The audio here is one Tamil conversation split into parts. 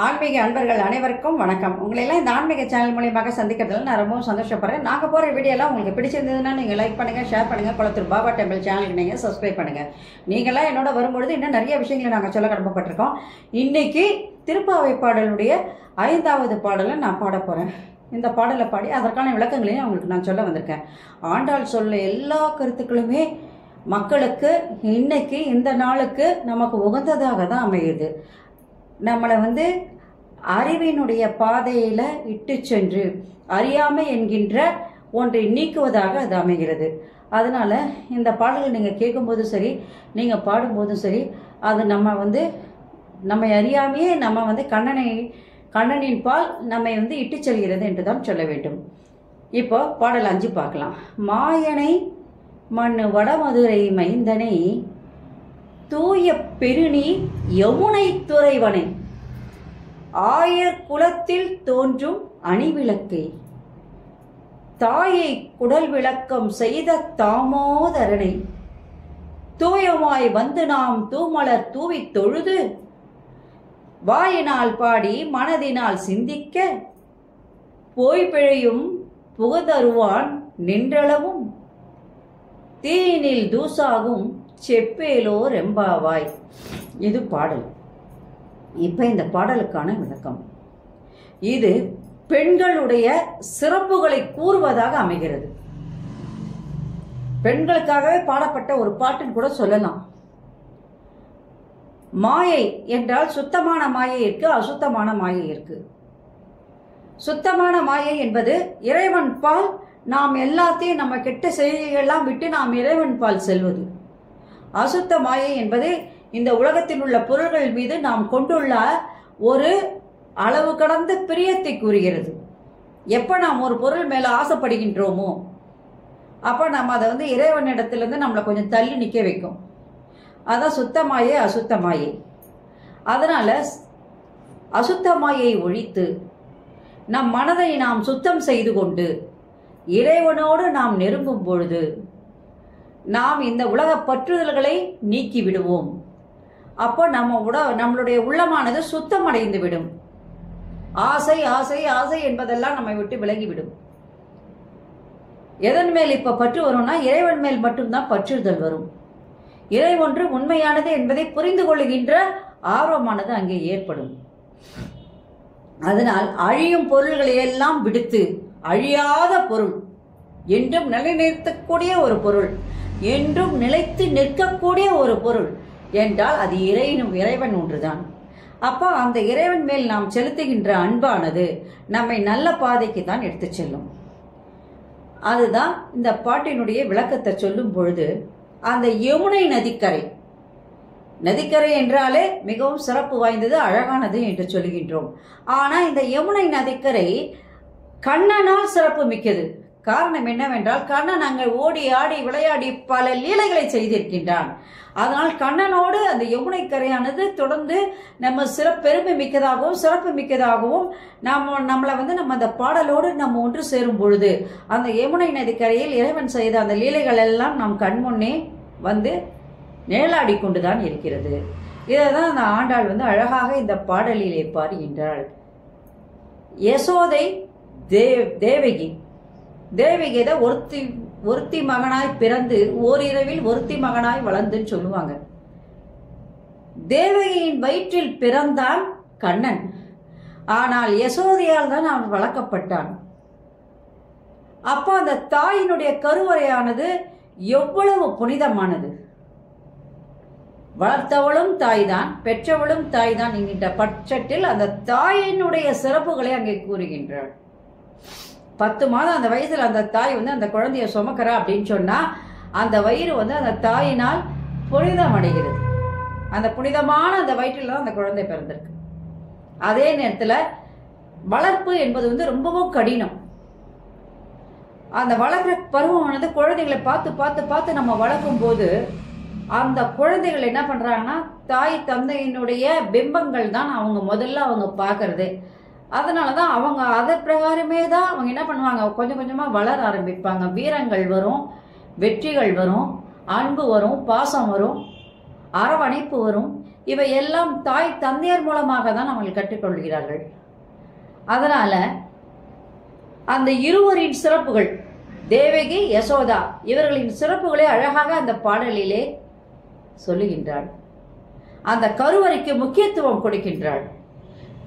ஆன்மீக அன்பர்கள் அனைவருக்கும் வணக்கம். உங்களெல்லாம் இந்த ஆன்மீக சேனல் மூலியமாக சந்திக்கிறதுல நான் ரொம்பவும் சந்தோஷப்படுறேன். நாங்கள் போகிற வீடியோலாம் உங்களுக்கு பிடிச்சிருந்ததுன்னா நீங்கள் லைக் பண்ணுங்கள், ஷேர் பண்ணுங்கள். குளத்தூர் பாபா டெம்பிள் சேனலுக்கு நீங்கள் சப்ஸ்கிரைப் பண்ணுங்கள். நீங்களாம் என்னோட வரும்பொழுது இன்னும் நிறைய விஷயங்களை நாங்கள் சொல்ல கடமைப்பட்டிருக்கோம். இன்றைக்கி திருப்பாவை பாடலுடைய 5வது பாடலை நான் பாட போகிறேன். இந்த பாடலை பாடி அதற்கான விளக்கங்களையும் அவங்களுக்கு நான் சொல்ல வந்திருக்கேன். ஆண்டாள் சொல்ல எல்லா கருத்துக்களுமே மக்களுக்கு இன்னைக்கு இந்த நாளுக்கு நமக்கு உகந்ததாக தான் அமையுது. நம்மளை அறிவினுடைய பாதையில் இட்டு சென்று அறியாமை என்கின்ற ஒன்றை நீக்குவதாக அது அமைகிறது. அதனால் இந்த பாடலை நீங்கள் கேட்கும்போதும் சரி, நீங்கள் பாடும்போதும் சரி, அது நம்மை அறியாமையே நம்ம கண்ணனின் பால் நம்மை இட்டு செல்கிறது என்று தான் சொல்ல வேண்டும். இப்போ பாடல் 5 பார்க்கலாம். மாயனை மண்ணு வடமதுரை மைந்தனை தூய பெருநீர் யமுனை துறைவனை ஆயர் குலத்தில் தோன்றும் அணிவிளக்கை தாயை குடல் விளக்கம் செய்த தாமோதரனை தூயமாய் நாம் தூமலர் தூவி தொழுது வாயினால் பாடி மனதினால் சிந்திக்க போய் பிழையும் புகதருவான் நின்றளவும் தீயினில் தூசாகும் செப்பேலோ ரெம்பாவாய். இது பாடல். இப்போ இந்த பாடலுக்கான விளக்கம். இது பெண்களுடைய சிறப்புகளை கூறுவதாக அமைகிறது. பெண்களுக்காகவே பாடப்பட்ட ஒரு பாட்டுன்னு கூட சொல்லலாம். மாயை என்றால் சுத்தமான மாயை இருக்கு, அசுத்தமான மாயை இருக்கு. சுத்தமான மாயை என்பது இறைவன் பால் நாம் எல்லாத்தையும் நம்ம கெட்ட செய்தியெல்லாம் விட்டு நாம் இறைவன் பால் செல்வது. அசுத்த மாயை என்பது இந்த உலகத்தில் உள்ள பொருள்கள் மீது நாம் கொண்டுள்ள ஒரு அளவு கடந்த பிரியத்தை கூறுகிறது. எப்போ நாம் ஒரு பொருள் மேலே ஆசைப்படுகின்றோமோ அப்போ நம்ம அதை இறைவனிடத்திலிருந்து நம்மளை கொஞ்சம் தள்ளி நிற்க வைக்கும். அதான் சுத்தமாயே அசுத்தமாயே. அதனால் அசுத்தமாயை ஒழித்து நம் மனதை நாம் சுத்தம் செய்து கொண்டு இறைவனோடு நாம் நெருங்கும் பொழுது நாம் இந்த உலக பற்றுதல்களை நீக்கி விடுவோம். அப்போ நம்மளுடைய உள்ளமானது சுத்தமடைந்து விடும். ஆசை ஆசை ஆசை என்பதெல்லாம் நம்மை விட்டு விலகிவிடும். எதன் மேல் இப்ப பற்று வரும்னா இறைவன் மேல் மட்டும்தான் பற்றுதல் வரும். இறை ஒன்று உண்மையானது என்பதை புரிந்து கொள்ளுகின்ற ஆர்வமானது அங்கே ஏற்படும். அதனால் அழியும் பொருள்களை எல்லாம் விடுத்து அழியாத பொருள், என்றும் நிலைநிறுத்தக்கூடிய ஒரு பொருள், என்றும் நிலைத்து நிற்கக்கூடிய ஒரு பொருள் என்றால் அது இறைவன் ஒன்றுதான். அப்போ அந்த இறைவன் மேல் நாம் செலுத்துகின்ற அன்பானது நம்மை நல்ல பாதைக்கு தான் எடுத்து செல்லும். அதுதான் இந்த பாட்டினுடைய விளக்கத்தை சொல்லும் பொழுது அந்த யமுனை நதிக்கரை என்றாலே மிகவும் சிறப்பு வாய்ந்தது, அழகானது என்று சொல்லுகின்றோம். ஆனால் இந்த யமுனை நதிக்கரை கண்ணனால் சிறப்பு மிக்கது. காரணம் என்னவென்றால் கண்ணன் அங்கே ஓடி ஆடி விளையாடி பல லீலைகளை செய்திருக்கின்றான். அதனால் கண்ணனோடு அந்த யமுனை கரையானது தொடர்ந்து நம்ம பெருமை மிக்கதாகவும் சிறப்பு மிக்கதாகவும் நம்மளை நம்ம அந்த பாடலோடு நம்ம ஒன்று சேரும் பொழுது அந்த யமுனை நதிக்கரையில் இறைவன் செய்த அந்த லீலைகள் எல்லாம் நம் கண்முன்னே நிழலாடி கொண்டுதான் இருக்கிறது. இதை தான் அந்த ஆண்டாள் அழகாக இந்த பாடலிலே பாடுகின்றாள். யசோதை தேவகி ஒருத்தி மகனாய் பிறந்து ஓரிரவில் ஒருத்தி மகனாய் வளர்ந்துன்னு சொல்லுவாங்க. தேவகியின் வயிற்றில் பிறந்தான் கண்ணன். ஆனால் யசோதையால் தான் அவன் வளர்க்கப்பட்டான். அப்போ அந்த தாயினுடைய கருவறையானது எவ்வளவு புனிதமானது. வளர்த்தவளும் தாய்தான், பெற்றவளும் தாய்தான் என்கின்ற பட்சத்தில் அந்த தாயினுடைய சிறப்புகளை அங்கே கூறுகின்றாள். 10 மாதம் அந்த வயசுல அந்த தாய் அந்த குழந்தைய சுமக்கிறா அப்படின்னு சொன்னா அந்த வயிறு அந்த தாயினால் புனிதம் அடைகிறது. அந்த புனிதமான அந்த வயிற்றில் தான் அந்த குழந்தை பிறந்திருக்கு. அதே நேரத்தில் வளர்ப்பு என்பது ரொம்பவும் கடினம். அந்த வளர்க்குற பருவமானது குழந்தைகளை பார்த்து பார்த்து பார்த்து நம்ம வளர்க்கும் போது அந்த குழந்தைகள் என்ன பண்றாங்கன்னா தாய் தந்தையினுடைய பிம்பங்கள் தான் முதல்ல பார்க்கறது. அதனால தான் அவங்க அதை பிரகாரமே தான் அவங்க என்ன பண்ணுவாங்க, கொஞ்சம் கொஞ்சமாக வளர ஆரம்பிப்பாங்க. வீரங்கள் வரும், வெற்றிகள் வரும், அன்பு வரும், பாசம் வரும், அரவணைப்பு வரும். இவை எல்லாம் தாய் தந்தையர் மூலமாக தான் அவர்கள் கற்றுக்கொள்கிறார்கள். அதனால அந்த இருவரின் சிறப்புகள், தேவகி யசோதா இவர்களின் சிறப்புகளை அழகாக அந்த பாடலிலே சொல்லுகின்றாள். அந்த கருவறைக்கு முக்கியத்துவம் கொடுக்கின்றாள்.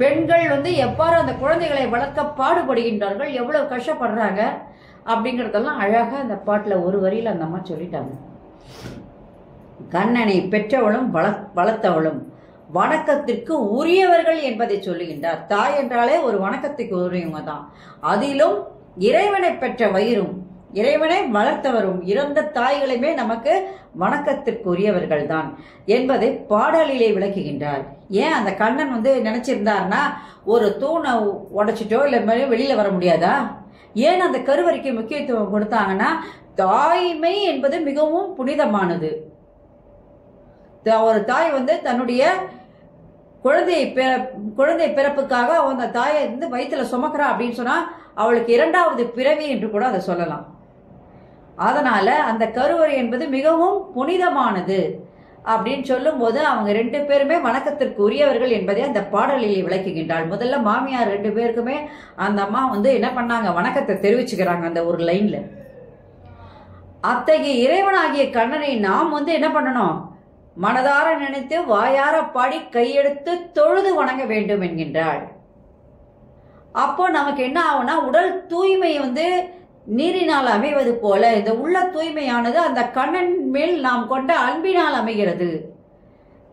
பெண்கள் எவ்வாறு அந்த குழந்தைகளை வளர்க்க பாடுபடுகின்றார்கள், எவ்வளவு கஷ்டப்படுறாங்க அப்படிங்கிறதெல்லாம் அழகாக அந்த பாட்டில் ஒரு வரியில் அந்த அம்மா சொல்லிட்டாங்க. கண்ணனை பெற்றவளும் வளர்த்தவளும் வணக்கத்திற்கு உரியவர்கள் என்பதை சொல்லுகின்றார். தாய் என்றாலே ஒரு வணக்கத்துக்கு உரியவங்க தான். அதிலும் இறைவனை பெற்ற வயிறும் இறைவனை வளர்த்தவரும் இறந்த தாய்களுமே நமக்கு வணக்கத்திற்கு உரியவர்கள் தான் என்பதை பாடலிலே விளக்குகின்றார். ஏன் அந்த கண்ணன் நினைச்சிருந்தார்னா ஒரு தூணை உடைச்சிட்டோ இல்லை வெளியில வர முடியாதா? ஏன் அந்த கருவறைக்கு முக்கியத்துவம் கொடுத்தாங்கன்னா, தாய்மை என்பது மிகவும் புனிதமானது. ஒரு தாய் தன்னுடைய குழந்தை பிறப்புக்காக அந்த தாயை வயிற்றுல சுமக்கிறா அப்படின்னு சொன்னா அவளுக்கு இரண்டாவது பிறவி என்று கூட அதை சொல்லலாம். அதனால அந்த கருவறை என்பது மிகவும் புனிதமானது அப்படின்னு சொல்லும் போது அவங்க 2 பேருமே வணக்கத்திற்கு உரியவர்கள் என்பதை அந்த பாடலில் விளக்குகின்றாள். முதல்ல மாமியார் 2 பேருக்குமே அந்த அம்மா என்ன பண்ணாங்க, வணக்கத்தை தெரிவிச்சுக்கிறாங்க அந்த ஒரு லைன்ல. அத்தகைய இறைவனாகிய கண்ணனை நாம் என்ன பண்ணணும், மனதார நினைத்து வாயார பாடி கையெடுத்து தொழுது வணங்க வேண்டும் என்கின்றாள். அப்போ நமக்கு என்ன ஆகும்னா, உடல் தூய்மை நீரினால் அமைவது போல இந்த உள்ள தூய்மையானது அந்த கண்ணன் மேல் நாம் கொண்ட அன்பினால் அமைகிறது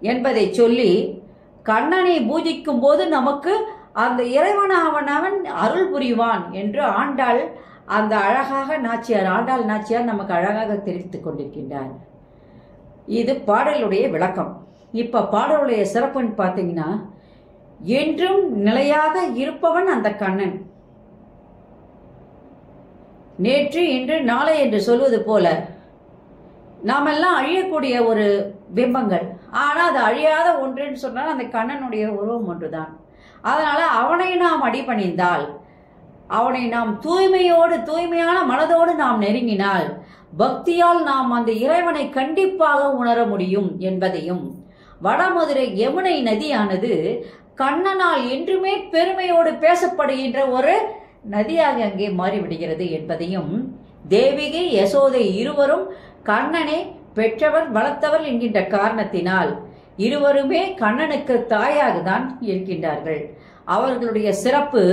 என்பதை சொல்லி, கண்ணனை பூஜிக்கும் போது நமக்கு அந்த இறைவனாவனவன் அருள் புரிவான் என்று ஆண்டாள் அந்த அழகாக ஆண்டாள் நாச்சியார் நமக்கு அழகாக தெரிவித்துக் கொண்டிருக்கின்றார். இது பாடலுடைய விளக்கம். இப்ப பாடலுடைய சிறப்புன்னு பார்த்தீங்கன்னா, என்றும் நிலையாக இருப்பவன் அந்த கண்ணன். நேற்று இன்று நாளை என்று சொல்வது போல நாமெல்லாம் அழியக்கூடிய ஒரு பிம்பங்கள். ஆனால் அது அழியாத ஒன்றுன்னு சொன்னால் அந்த கண்ணனுடைய உருவம் ஒன்றுதான். அதனால அவனை நாம் அடிபணிந்தால், அவனை நாம் தூய்மையான மனதோடு நாம் நெருங்கினால், பக்தியால் நாம் அந்த இறைவனை கண்டிப்பாக உணர முடியும் என்பதையும், வடமதுரை யமுனை நதியானது கண்ணனால் என்றுமே பெருமையோடு பேசப்படுகின்ற ஒரு நதியாக அங்கே மாறிவிடுகிறது என்பதையும், தேவிகை யசோதை இருவரும் கண்ணனை பெற்றவர் வளர்த்தவர் என்கின்ற காரணத்தினால் இருவருமே கண்ணனுக்கு தாயாக தான் இருக்கின்றார்கள். அவர்களுடைய சிறப்பு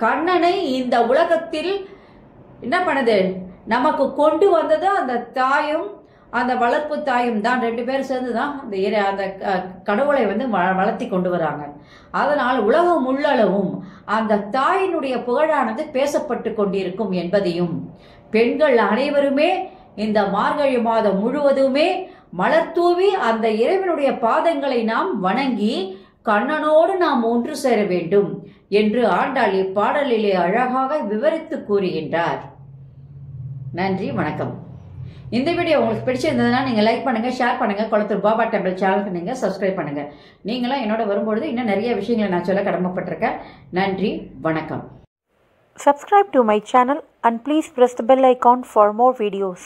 கண்ணனை இந்த உலகத்தில் என்ன பண்ணுது, நமக்கு கொண்டு வந்தது அந்த தாயும் அந்த வளர்ப்பு தாயும் தான். 2 பேர் சேர்ந்து தான் அந்த கடவுளை வளர்த்தி கொண்டு வராங்க. அதனால் உலகம் உள்ளளவும் அந்த தாயினுடைய புகழானது பேசப்பட்டு கொண்டிருக்கும் என்பதையும், பெண்கள் அனைவருமே இந்த மார்கழி மாதம் முழுவதுமே மலர் தூவி அந்த இறைவனுடைய பாதங்களை நாம் வணங்கி கண்ணனோடு நாம் ஒன்று சேர வேண்டும் என்று ஆண்டாள் இப்பாடலிலே அழகாக விவரித்து கூறுகின்றார். நன்றி, வணக்கம். இந்த வீடியோ உங்களுக்கு பிடிச்சிருந்ததுன்னா நீங்கள் லைக் பண்ணுங்க, ஷேர் பண்ணுங்க. குளத்தூர் பாபா டெம்பிள் சேனலுக்கு நீங்கள் சப்ஸ்கிரைப் பண்ணுங்க. நீங்களும் என்னோட வரும்பொழுது இன்னும் நிறைய விஷயங்களை நான் சொல்ல கடமைப்பட்டிருக்கேன். நன்றி, வணக்கம். Subscribe to my channel and please press the bell icon for more videos.